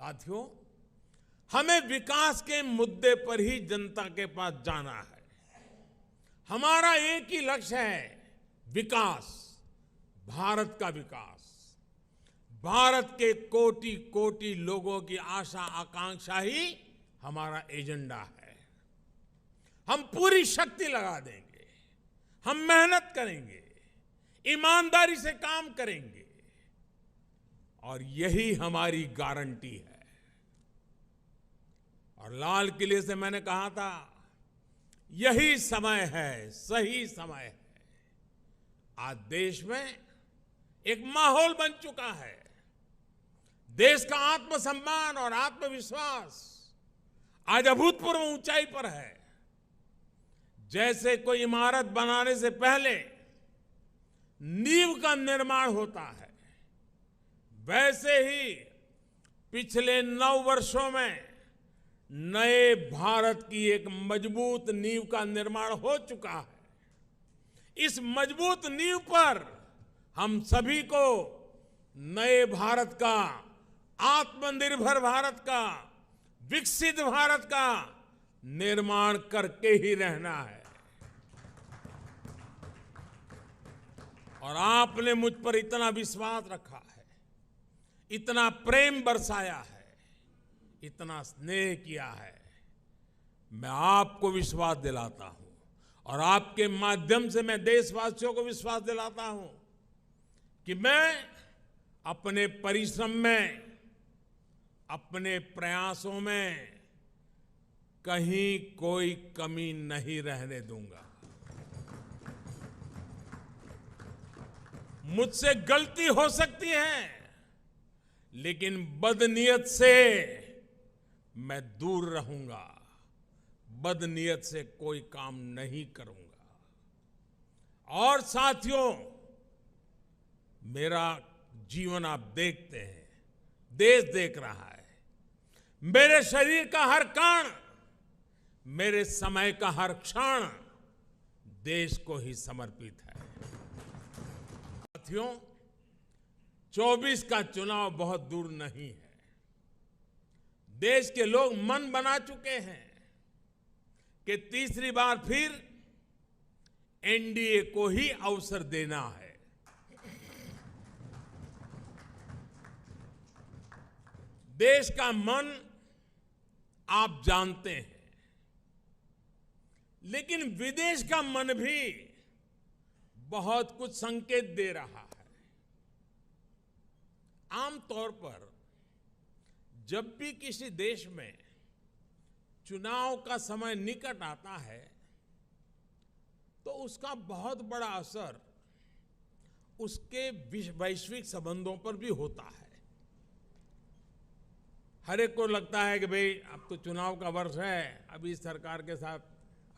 साथियों, हमें विकास के मुद्दे पर ही जनता के पास जाना है। हमारा एक ही लक्ष्य है, विकास, भारत का विकास। भारत के कोटि कोटि लोगों की आशा आकांक्षा ही हमारा एजेंडा है। हम पूरी शक्ति लगा देंगे, हम मेहनत करेंगे, ईमानदारी से काम करेंगे और यही हमारी गारंटी है। और लाल किले से मैंने कहा था, यही समय है, सही समय है। आज देश में एक माहौल बन चुका है। देश का आत्मसम्मान और आत्मविश्वास आज अभूतपूर्व ऊंचाई पर है। जैसे कोई इमारत बनाने से पहले नींव का निर्माण होता है, वैसे ही पिछले 9 वर्षों में नए भारत की एक मजबूत नींव का निर्माण हो चुका है। इस मजबूत नींव पर हम सभी को नए भारत का, आत्मनिर्भर भारत का, विकसित भारत का निर्माण करके ही रहना है। और आपने मुझ पर इतना विश्वास रखा है, इतना प्रेम बरसाया है, इतना स्नेह किया है। मैं आपको विश्वास दिलाता हूं और आपके माध्यम से मैं देशवासियों को विश्वास दिलाता हूं कि मैं अपने परिश्रम में, अपने प्रयासों में कहीं कोई कमी नहीं रहने दूंगा। मुझसे गलती हो सकती है, लेकिन बदनीयत से मैं दूर रहूंगा। बदनीयत से कोई काम नहीं करूंगा। और साथियों, मेरा जीवन आप देखते हैं, देश देख रहा है। मेरे शरीर का हर कण, मेरे समय का हर क्षण देश को ही समर्पित है। साथियों, 24 का चुनाव बहुत दूर नहीं है। देश के लोग मन बना चुके हैं कि तीसरी बार फिर एनडीए को ही अवसर देना है। देश का मन आप जानते हैं, लेकिन विदेश का मन भी बहुत कुछ संकेत दे रहा है। आमतौर पर जब भी किसी देश में चुनाव का समय निकट आता है, तो उसका बहुत बड़ा असर उसके वैश्विक संबंधों पर भी होता है। हर एक को लगता है कि भाई अब तो चुनाव का वर्ष है, अभी इस सरकार के साथ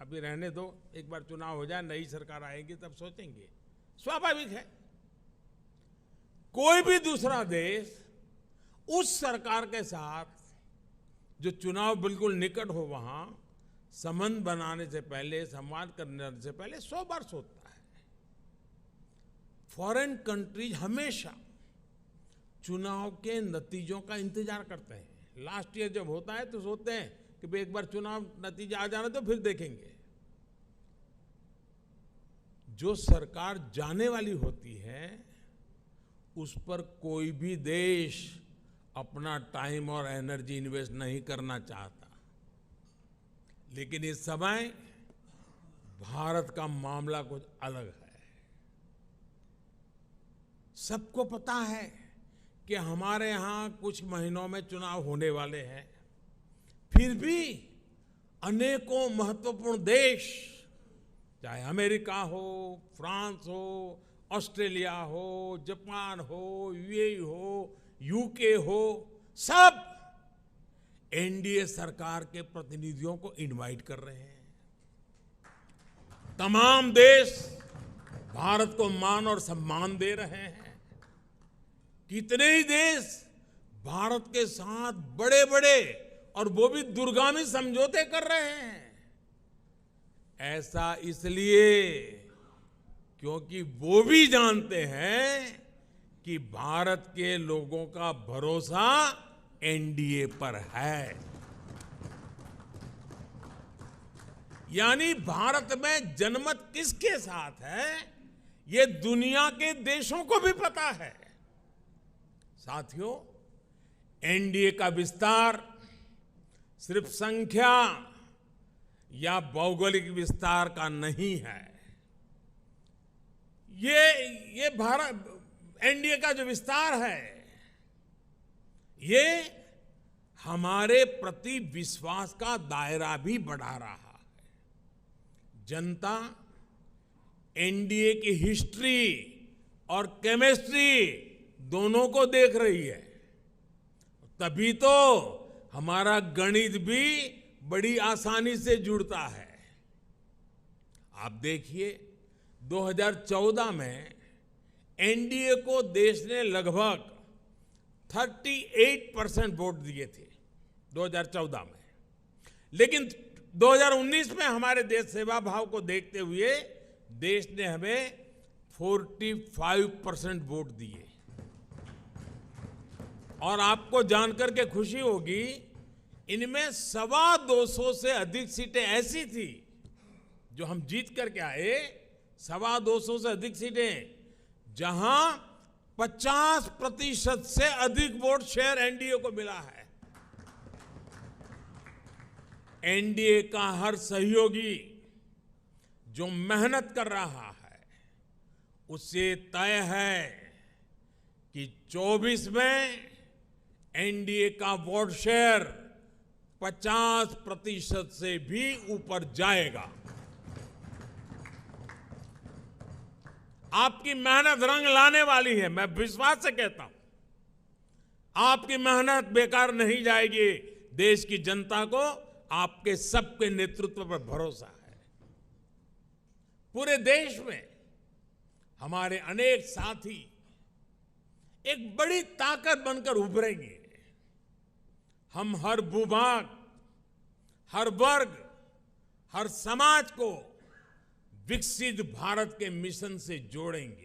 अभी रहने दो, एक बार चुनाव हो जाए, नई सरकार आएगी तब सोचेंगे। स्वाभाविक है। कोई भी दूसरा देश उस सरकार के साथ जो चुनाव बिल्कुल निकट हो, वहां संबंध बनाने से पहले, संवाद करने से पहले 100 बार सोचता है। फॉरेन कंट्रीज हमेशा चुनाव के नतीजों का इंतजार करते हैं। लास्ट ईयर जब होता है तो सोचते हैं कि भाई एक बार चुनाव नतीजा आ जाना तो फिर देखेंगे। जो सरकार जाने वाली होती है, उस पर कोई भी देश अपना टाइम और एनर्जी इन्वेस्ट नहीं करना चाहता। लेकिन इस समय भारत का मामला कुछ अलग है। सबको पता है कि हमारे यहां कुछ महीनों में चुनाव होने वाले हैं। फिर भी अनेकों महत्वपूर्ण देश, चाहे अमेरिका हो, फ्रांस हो, ऑस्ट्रेलिया हो, जापान हो, यूएई हो, यूके हो, सब एनडीए सरकार के प्रतिनिधियों को इनवाइट कर रहे हैं। तमाम देश भारत को मान और सम्मान दे रहे हैं। कितने ही देश भारत के साथ बड़े बड़े और वो भी दूरगामी समझौते कर रहे हैं। ऐसा इसलिए क्योंकि वो भी जानते हैं कि भारत के लोगों का भरोसा एनडीए पर है। यानी भारत में जनमत किसके साथ है, ये दुनिया के देशों को भी पता है। साथियों, एनडीए का विस्तार सिर्फ संख्या या भौगोलिक विस्तार का नहीं है। ये भारत एनडीए का जो विस्तार है, ये हमारे प्रति विश्वास का दायरा भी बढ़ा रहा है। जनता एनडीए की हिस्ट्री और केमिस्ट्री दोनों को देख रही है, तभी तो हमारा गणित भी बड़ी आसानी से जुड़ता है। आप देखिए, 2014 में एनडीए को देश ने लगभग 38% वोट दिए थे 2014 में, लेकिन 2019 में हमारे देश सेवा भाव को देखते हुए देश ने हमें 45% वोट दिए। और आपको जानकर के खुशी होगी, इनमें 225 से अधिक सीटें ऐसी थी जो हम जीत करके आए, 225 से अधिक सीटें जहां 50% से अधिक वोट शेयर एनडीए को मिला है। एनडीए का हर सहयोगी जो मेहनत कर रहा है, उससे तय है कि 24 में एनडीए का वोट शेयर 50% से भी ऊपर जाएगा। आपकी मेहनत रंग लाने वाली है, मैं विश्वास से कहता हूं, आपकी मेहनत बेकार नहीं जाएगी। देश की जनता को आपके सबके नेतृत्व पर भरोसा है। पूरे देश में हमारे अनेक साथी एक बड़ी ताकत बनकर उभरेंगे। हम हर भूभाग, हर वर्ग, हर समाज को विकसित भारत के मिशन से जोड़ेंगे।